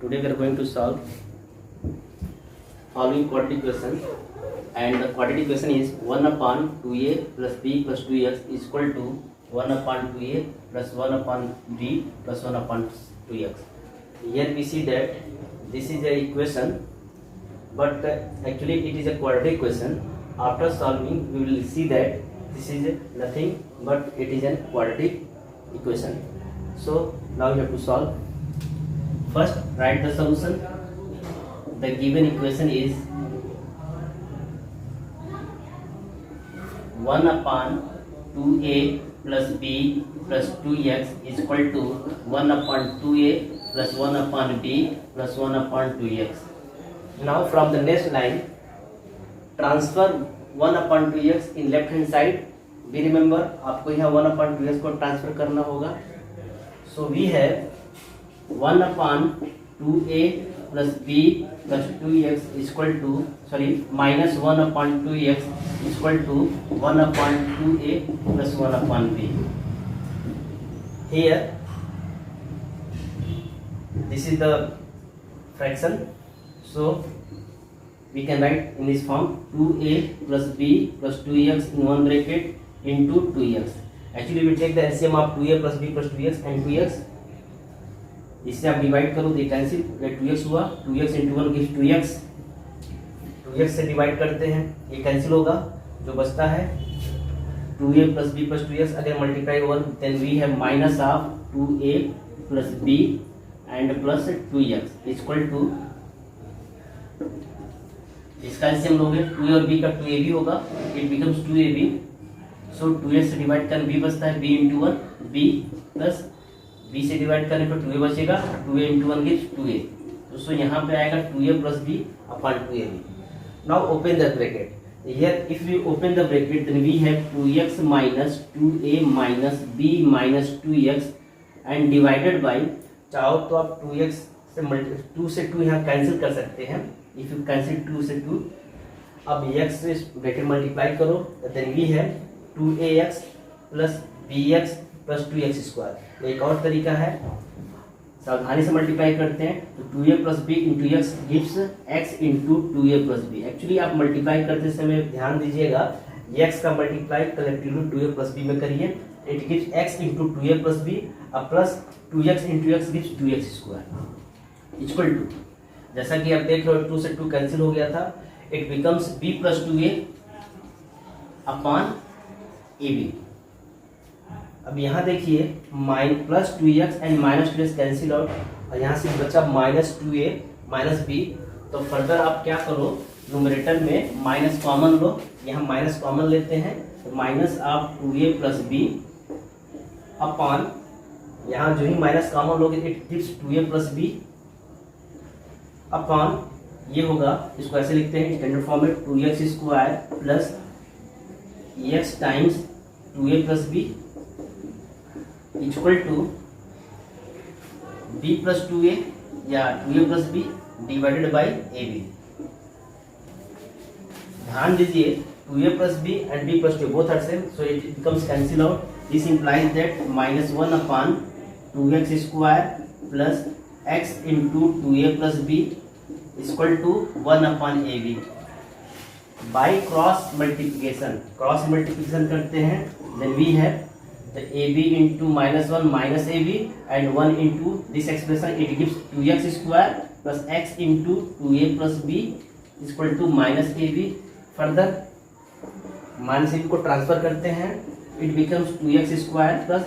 Today we are going to solve following quadratic question, and the quadratic question is 1 upon 2a plus b plus 2x is equal to 1 upon 2a plus 1 upon b plus 1 upon 2x. Here we see that this is a equation, but actually it is a quadratic question. After solving we will see that this is nothing but it is a quadratic equation. So now you have to solve. First write the solution. The given equation is 1 upon 2a plus b plus 2x is equal to 1 upon 2a plus 1 upon b plus 1 upon 2x. Now from the next line, transfer 1 upon 2x in left hand side. We remember आपको यहाँ 1 upon 2x को transfer करना होगा. So we have 1 upon 2a plus b plus 2x is equal to minus 1 upon 2x is equal to 1 upon 2a plus 1 upon b. Here this is the fraction, so we can write in this form 2a plus b plus 2x in one bracket into 2x. Actually we take the LCM of 2a plus b plus 2x and 2x. इससे आप divide करो तो cancel, 2x हुआ, 2x into 1 gives 2x. 2x से divide करते हैं, ये cancel होगा, जो बचता है 2a plus b plus 2x. अगर multiply 1 then we have minus of 2a plus b and plus 2x equal to, इसका एलसीएम लोगे 2a और b का 2ab होगा, it becomes 2ab. So 2x से डिवाइड करने b बचता है, b into 1 b plus b से डिवाइड करने पर 2a बचेगा, 2a इंटू 1 गिव्स 2a. दोस्तों यहाँ पे आएगा 2a plus b upon 2ab. Now open the bracket. Here if we open the bracket then we have 2x minus 2a minus b minus 2x and divided by, चाहो तो आप 2x से 2 से 2 यहाँ कैंसिल कर सकते हैं. इफ यू कैंसिल 2 से 2, अब x से ब्रैकेट मल्टीप्लाई करो then we have 2ax plus bx plus 2x square. एक और तरीका है, सावधानी से मल्टीप्लाई करते हैं तो 2a plus b into x gives x into 2a plus b. Actually आप मल्टीप्लाई करते समय ध्यान दीजिएगा, x का multiply collectively 2a plus b में करिए, it gives x into 2a plus b अब plus 2x into x gives 2x square equal to, जैसा कि आप देख रहे हो 2 से 2 कैंसिल हो गया था, it becomes b plus 2a upon ab. अब यहाँ देखिए plus 2x and minus 2x cancel out, और यहाँ से बचा माइनस 2a माइनस b. तो फर्दर आप क्या करो, न्यूमरेटर में माइनस कॉमन लो, यहाँ माइनस कॉमन लेते हैं तो माइनस आप 2a प्लस b अपॉन, यहाँ जो ही माइनस कॉमन लोगे it gives 2a plus b upon, ये होगा, इसको ऐसे लिखते हैं स्टैंडर्ड फॉर्म में 2x square plus x times 2a plus b equal to b plus 2a या 2a plus b divided by ab. ध्यान दीजिए 2a plus b and b plus 2 both are same, so it becomes cancel out. This implies that minus 1 upon 2x square plus x into 2a plus b equal to 1 upon ab. By cross multiplication करते हैं then we have the ab into minus 1 minus ab and 1 into this expression, it gives 2x square plus x into 2a plus b is equal to minus ab. further minus ab को transfer करते हैं, it becomes 2x square plus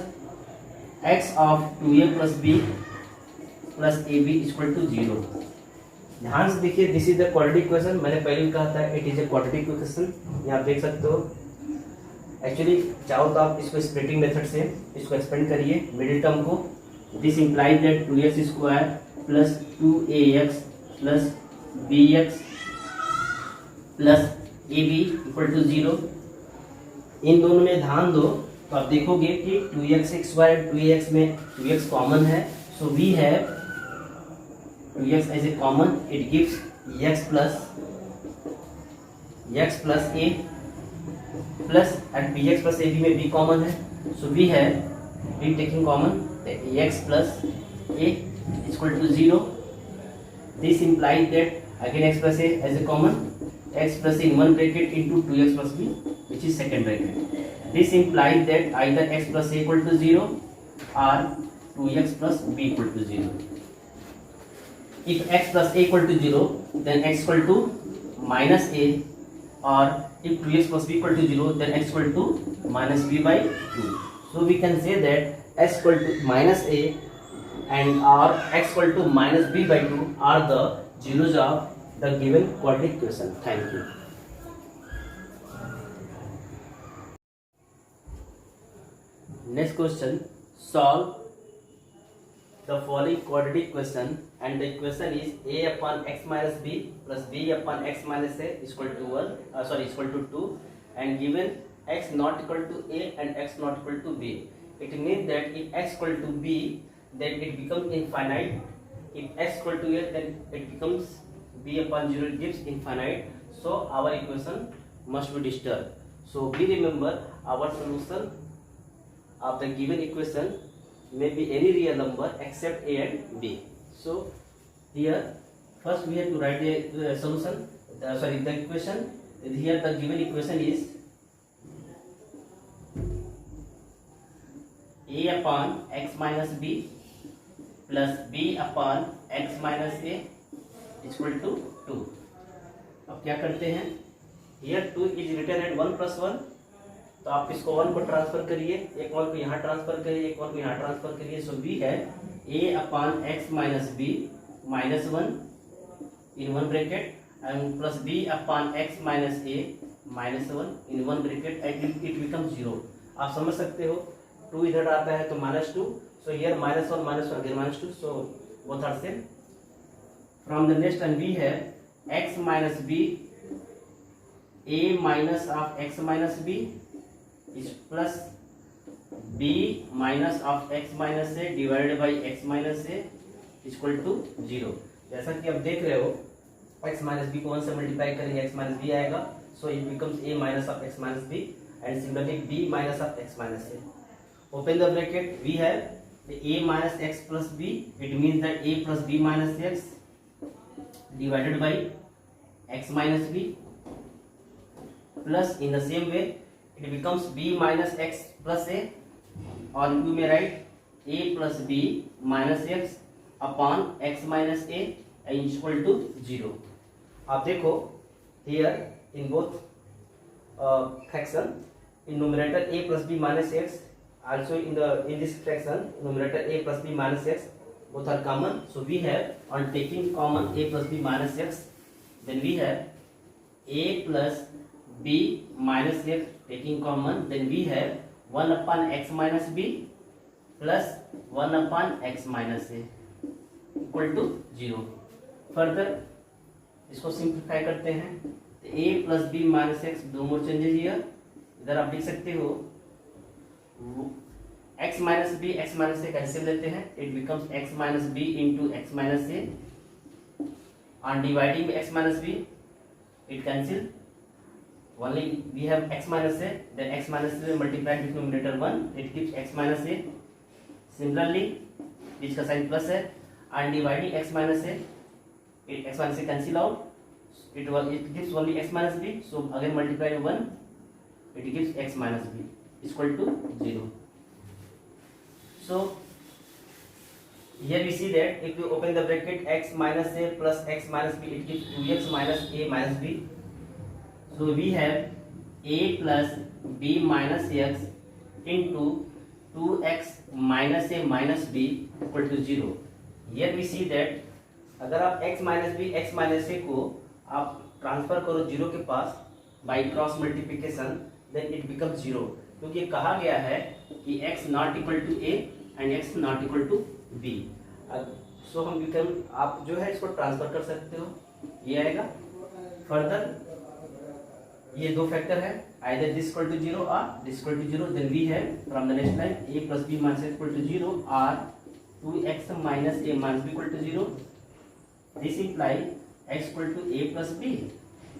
x of 2a plus b plus ab is equal to 0. ध्यान से देखिए, this is the quadratic equation. मैंने पहले भी कहा था it is a quadratic equation. यहाँ देख सकते हो. एक्चुअली चाहो तो आप इसको स्प्लिटिंग मेथड से इसको एक्सपेंड करिए मिडिल टर्म को. This implies that 2x square plus 2ax plus bx plus ab equal to 0. इन दोनों में ध्यान दो तो आप देखोगे कि 2x स्क्वायर 2ax में 2x कॉमन है, so we have 2x as a common, it gives x plus a plus and bx plus ab में b कॉमन है, so we have b taking common x plus a equal to 0. This implies that again x plus a as a common, x plus a in one bracket into 2x plus b, which is second bracket. This implies that either x plus a equal to 0 or 2x plus b equal to 0. If x plus a equal to 0, then x equal to minus a, or if 2x plus b equal to 0, then x equal to minus b by 2. So we can say that x equal to minus a and or x equal to minus b by 2 are the zeros of the given quadratic equation. Thank you. Next question, solve the following quadratic equation, and the equation is a upon x minus b plus b upon x minus a is equal to equal to 2, and given x not equal to a and x not equal to b. It means that if x equal to b, then it becomes infinite. If x equal to a, then it becomes b upon 0, it gives infinite. So our equation must be disturbed. So we remember our solution of the given equation may be any real number except a and b. So here first we have to write the solution, the equation. Here the given equation is a upon x minus b plus b upon x minus a is equal to 2. अब क्या करते हैं, here 2 is written at 1 plus 1, तो आप इसको 1 को transfer करिए, एक 1 को यहाँ ट्रांसफर करिए, एक 1 को यहाँ ट्रांसफर करिए. सो b है a upon x minus b minus 1 in one bracket and plus b upon x minus a minus 1 in one bracket and it becomes 0. आप समझ सकते हो, 2 इधर आता है तो minus 2, so here minus 1 again minus 2, so both are same. From the next and b है x minus b a minus of x minus b is plus b minus of x minus a divided by x minus a is equal to 0. जैसा कि आप देख रहे हो, x minus b को 1 से multiply करेंगे x minus b आएगा, so it becomes a minus of x minus b and similarly b minus of x minus a. Open the bracket, we have the a minus x plus b, it means that a plus b minus x divided by x minus b plus in the same way it becomes b minus x plus a, or you may write a plus b minus x upon x minus a is equal to 0. आप देखो here in both fraction, in numerator a plus b minus x, also in this fraction numerator a plus b minus x both are common. So we have, on taking common a plus b minus x, then we have a plus b minus x taking common, then we have 1 upon x minus b plus 1 upon x minus a equal to 0. Further इसको simplify करते हैं, a plus b minus x, दो मोर changes here. इधर आप लिख सकते हो x minus b x minus a cancel लेते हैं, it becomes x minus b into x minus a. On dividing by x minus b, it cancel. Only we have x minus a, then x minus a multiplied with numerator 1, it gives x minus a. Similarly इसका sign plus है, and dividing x minus a, x minus a cancel out, it gives only x minus b, so again multiply by 1, it gives x minus b is equal to 0. So here we see that if you open the bracket x minus a plus x minus b, it gives 2x minus a minus b. So we have a plus b minus x into 2x minus a minus b equal to 0. Here we see that अगर आप x minus b x minus a को आप transfer करो 0 के पास by cross multiplication, then it becomes 0, क्योंकि कहा गया है कि x not equal to a and x not equal to b. सो हम बिकम, आप जो है इसको ट्रांसफर कर सकते हो, ये आएगा. फर्दर ये दो फैक्टर है, either this equal to 0 or this equal to 0, then we have from the next line a plus b minus a equal to 0 or 2x minus a minus b equal to 0. This implies x equal to a plus b,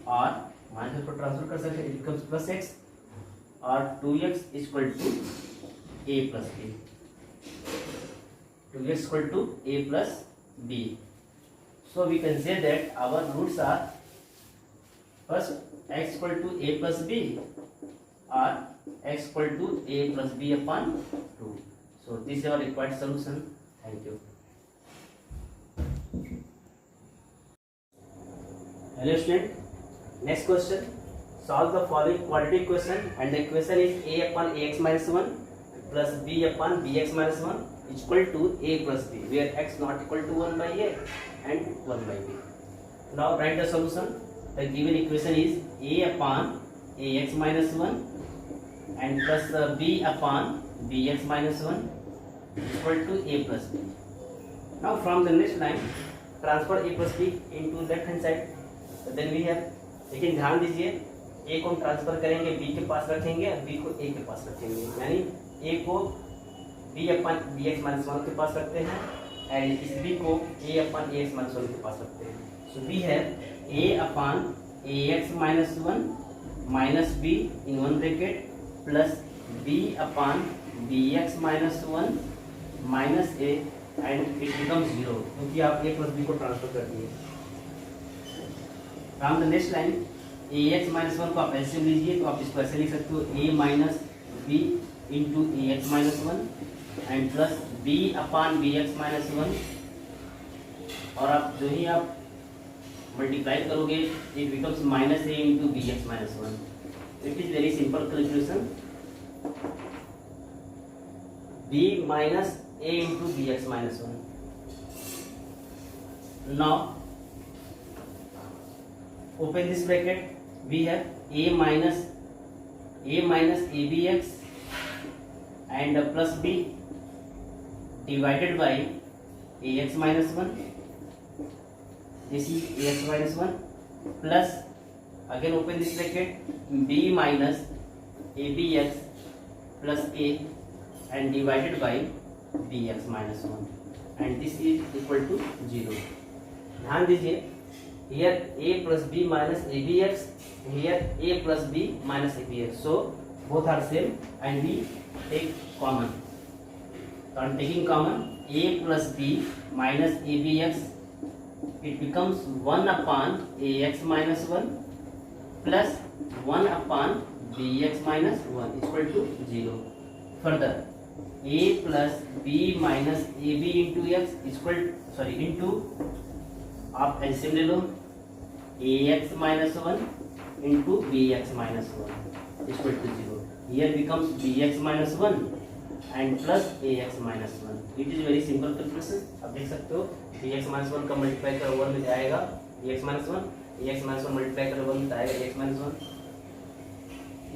or minus को transfer कर सकते हैं, it becomes plus x, और 2x is equal to a plus b. 2x equal to a plus b. So we can say that our roots are first x equal to a plus b or x equal to a plus b upon 2. So this is our required solution. Thank you. Hello student. Next question. Solve the following quadratic equation, and the equation is a upon ax minus 1 plus b upon bx minus 1 is equal to a plus b, where x not equal to 1 by a and 1 by b. Now write the solution. The given equation is a upon ax minus 1 and plus b upon bx minus 1 is equal to a plus b. Now from the next line transfer a plus b into left hand side. So then we have, लेकिन ध्यान दीजिए a को हम transfer करेंगे b के पास रखेंगे और b को a के पास रखेंगे, यानी a को b अपन bx माइनस 1 के पास रखते हैं एंड इस b को a अपन ax माइनस 1 के पास रखते हैं. सो we have a upon ax minus 1 minus b in one bracket plus b upon bx minus 1 minus a and it becomes 0, क्योंकि आप a प्लस b को ट्रांसफर कर दिए. From the next line ax minus 1 को आप ऐसे लीजिए तो आप इसको ऐसे लिख सकते हो a minus b into ax minus 1 and plus b upon bx minus 1, और आप जो ही आप मल्टीप्लाई करोगे it becomes minus a into bx minus 1. It is very simple calculation. b minus a into bx minus 1. Now open this bracket, we have a minus abx and plus b divided by ax minus 1. This is ax minus 1 plus again open this bracket b minus abx plus a and divided by bx minus 1 and this is equal to 0. ध्यान दीजिए, here a plus b minus abx, here a plus b minus abx, so both are same and we take common. So I am taking common a plus b minus abx, it becomes 1 upon ax minus 1 plus 1 upon bx minus 1 equal to 0. Further a plus b minus ab into x equal into, आप LCM ले लो, ax minus 1 into bx minus 1 equal to 0. Here becomes bx minus 1 and plus ax minus 1. It is very simple calculation. आप देख सकते हो bx minus 1 का multiply कर 1 में जाएगा ax minus 1, ax minus 1 multiply कर 1 में आएगा ax minus 1.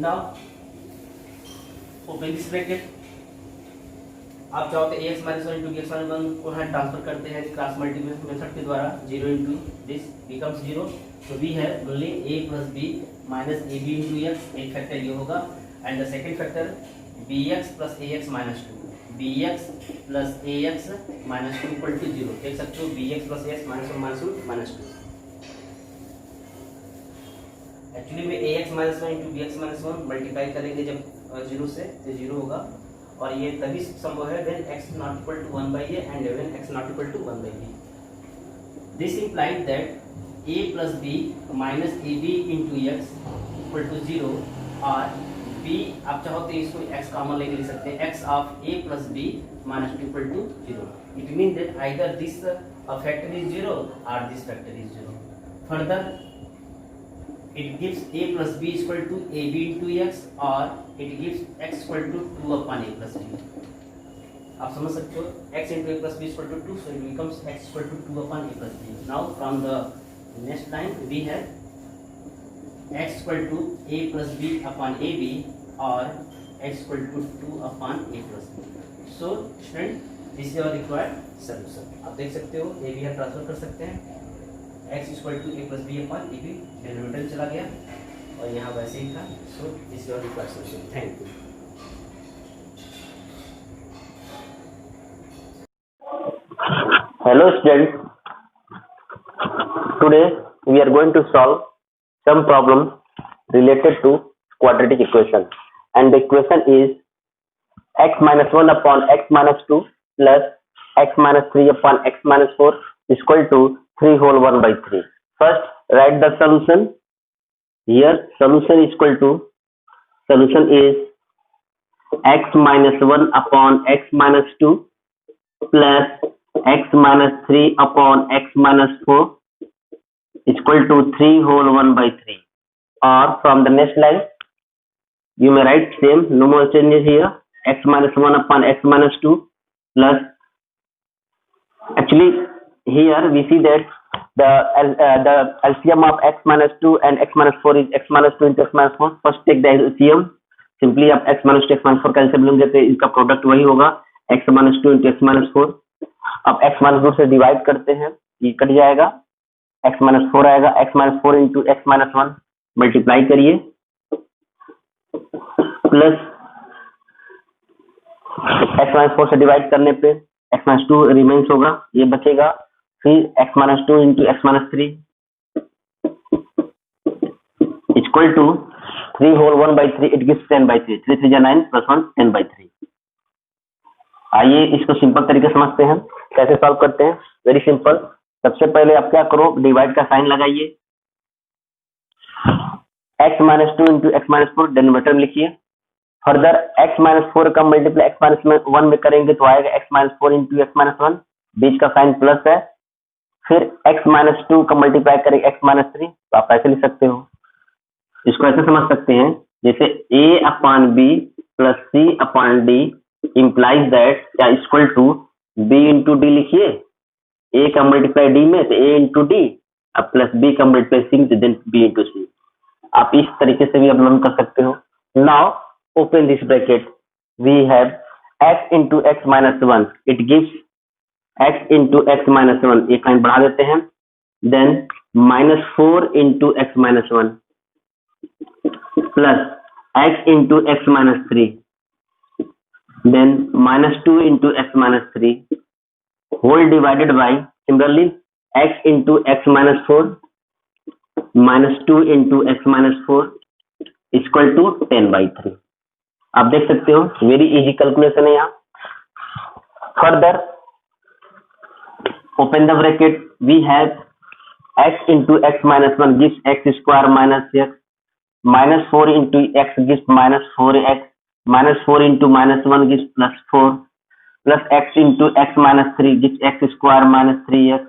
Now open this bracket. आप चाहो तो ax minus 1 into bx minus 1 को यहाँ ट्रांसफर करते हैं क्रॉस मल्टीप्लिकेशन मेथड के द्वारा. 0 into this becomes 0. So we have only a plus b minus ab into x. एक फैक्टर ये होगा and the second factor bx plus ax minus 2. bx plus ax minus 2 equal to 0. देख सकते हो bx plus ax minus 1 minus 2. Actually में ax minus 1 into bx minus 1 multiply करेंगे जब 0 से तो 0 होगा, और ये तभी संभव है when x not equal to 1 by a and when x not equal to 1 by b. This implies that a plus b minus ab into x equal to 0 और b आप चाहो तो इसको x कॉमन लेके लिख सकते हैं, x of a plus b minus 2 equal to 0. It means that either this factor is 0 or this factor is 0. Further it gives a plus b equal to ab into x or it gives x equal to 2 upon a plus b. आप समझ सकते हो x into a plus b equal to 2, so it becomes x equal to 2 upon a plus b. Now from the next line we have x equal to a plus b upon ab or x equal to 2 upon a plus b. So student, this is your required solution. आप देख सकते हो a भी हम transfer कर सकते हैं, x equal to a plus b upon a b, derivative चला गया और यहाँ वैसे ही था. So this your required solution. Thank you. Hello students, today we are going to solve some problem related to quadratic equation, and the equation is x minus 1 upon x minus 2 plus x minus 3 upon x minus 4 is equal to 3 whole 1 by 3. First, write the solution. Here, solution is equal to, solution is x minus 1 upon x minus 2 plus x minus 3 upon x minus 4 is equal to 3 whole 1 by 3. Or from the next line, you may write same, no more changes here, x minus 1 upon x minus 2 plus, actually here we see that the LCM of x minus 2 and x minus 4 is x minus 2 into x minus 4. First take the LCM. Simply आप x minus 2 x minus 4 का LCM लेंगे तो इसका product वही होगा x minus 2 into x minus 4. अब x minus 2 से divide करते हैं, ये कट जाएगा, x माइनस 4 आएगा, x minus 4 into x minus 1 multiply करिए प्लस x माइनस 4 से डिवाइड करने पे x माइनस 2 रिमेन्स होगा, ये बचेगा, फिर x minus 2 into x minus 3 equal to 3 whole 1 by 3, it gives 10 by 3. 3 3 जा 9 plus 1 10 by 3. आइए इसको सिंपल तरीके समझते हैं, कैसे सॉल्व करते हैं. Very simple. सबसे पहले आप क्या करो, डिवाइड का साइन लगाइए, x minus 2 into x minus 4 denominator में लिखिए. फर्दर x माइनस 4 का मल्टीप्लाई x माइनस 1 में करेंगे तो आएगा x minus 4 into x minus 1, बीच का साइन प्लस है. फिर x माइनस 2 का मल्टीप्लाई करेंगे x माइनस 3, तो आप ऐसे लिख सकते हो. इसको ऐसे समझ सकते हैं जैसे a upon b plus c upon d implies that या equal to b into d. लिखिए a का मल्टीप्लाई d में तो a इंटू डी, अब प्लस b का मल्टीप्लाई c में तो देन b इंटू सी. आप इस तरीके से भी आप लर्न कर सकते हो. Now open this bracket, we have x into x minus 1, it gives x into x minus 1, एक लाइन बढ़ा देते हैं, then minus 4 into x minus 1 plus x into x minus 3, then minus 2 into x minus 3 whole divided by similarly x into x minus 4 minus 2 into x minus 4 is equal to 10 by 3. आप देख सकते हो very easy calculation है यहाँ. Further open the bracket, we have x into x minus 1 gives x square minus x, minus 4 into x gives minus 4x, minus 4 into minus 1 gives plus 4, plus x into x minus 3 gives x square minus 3x,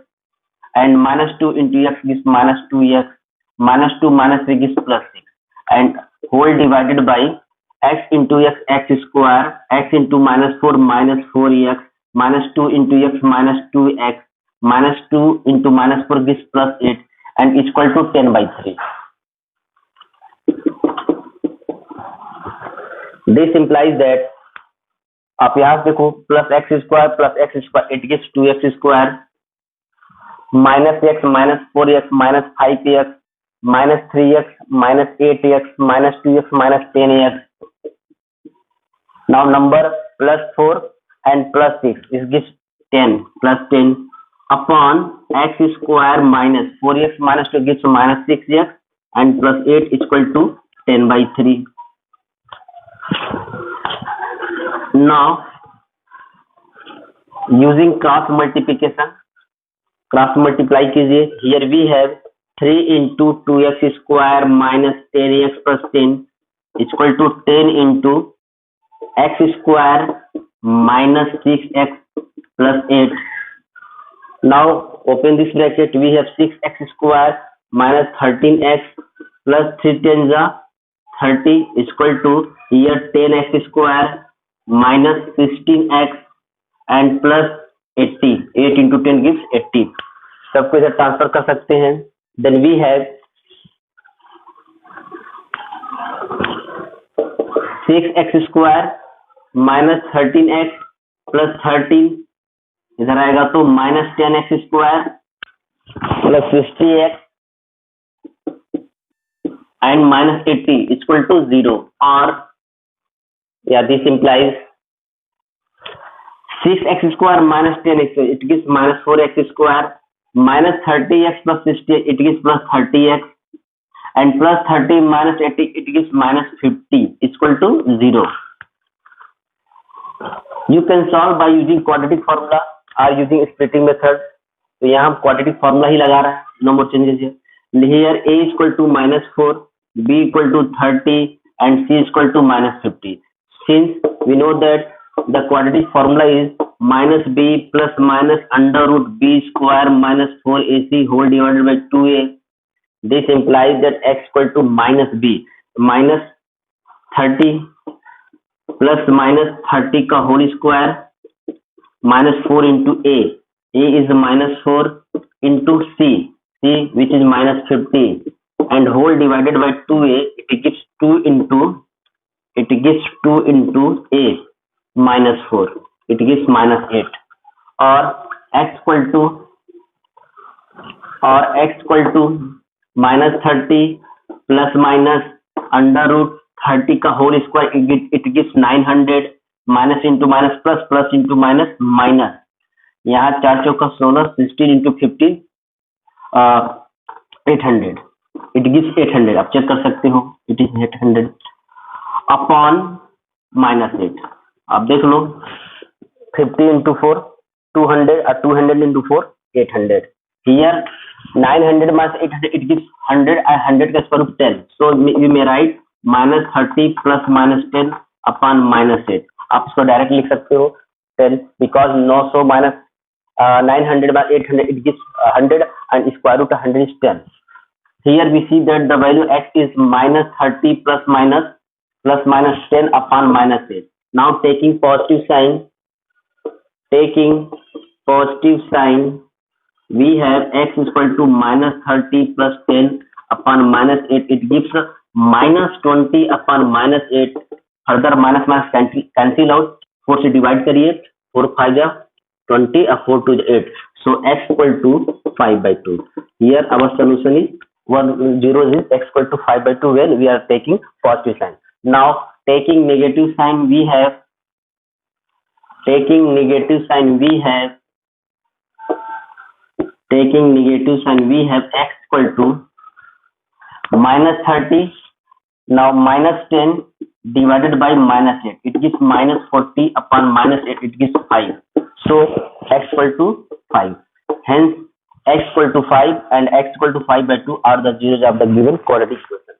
and minus 2 into x gives minus 2x, minus 2 minus 3 gives plus 6, and whole divided by x into x square, x into minus 4 minus 4x, minus 2 into x minus 2x, minus 2 into minus 4 gives plus 8, and is equal to 10 by 3. This implies that आप यहाँ देखो plus x square it gives 2x square, minus x minus 4x minus 5x minus 3x minus 8x minus 2x minus 10x. Now number plus 4 and plus 6 is gives 10 plus 10 upon x square minus 4x minus 2 gives minus 6x and plus 8 is equal to 10 by 3. Now using cross multiplication, cross multiply कीजिए. Here we have 3 into 2x square minus 10x plus 10 is equal to 10 into x square minus 6x plus 8. Now open this bracket, we have 6x square minus 13x plus 3 10 30 is equal to here 10x square minus 16x and plus 80. 8 into 10 gives 80. सबको इधर transfer कर सकते हैं. Then we have 6x square minus 13x plus 13 इधर आएगा तो minus 10x square plus 60x and minus 80 is equal to 0. Or yeah, this implies 6x square minus 10x, it gives minus 4x square, minus 30x plus 60, it gives plus 30x, and plus 30 minus 80, it gives minus 50, is equal to 0. You can solve by using quadratic formula or using splitting method. तो यहाँ हम quadratic formula ही लगा रहे हैं, no more changes here a equal to -4, b equal to 30 and c equal to -50. Since we know that the quadratic formula is -b plus minus under root b square minus 4ac whole divided by 2a, this implies that x equal to -b, minus 30 plus minus 30 का whole square minus 4 into a is -4 into c which is -50 and whole divided by 2a, it gives 2 into a -4, it gives -8, or x equal to -30 plus minus under root 30 का whole square, it gives 900, minus into minus plus into minus, यहाँ 4 चौका 16, 16 into 15, 800, it gives 800. आप check कर सकते हो, it is 800 upon -8. आप देख लो 50 into 4 200, 200 into 4 800. Here 900 minus 800, it gives 100 and 100 का square root 10. So we may write -30 plus -10 upon -8. आप इसको डायरेक्ट लिख सकते हो 10 because 900 minus 900 by 800, it gives 100 and square root 100 is 10. Here we see that the value x is -30 plus minus 10 upon -8. Now taking positive sign, we have x is equal to -30 plus 10 upon -8. It gives -20 upon -8. Further minus cancel out. 4 से divide करिए, 4 5 20 and 4 to 8. So x equal to 5/2. Here our solution is 0 is x equal to 5/2 when we are taking positive sign. Now taking negative sign, we have x equal to -30. Now -10 divided by -8, it gives -40 upon -8, it gives 5. So x equal to 5. Hence x equal to 5 and x equal to 5/2 are the zeros of the given quadratic equation.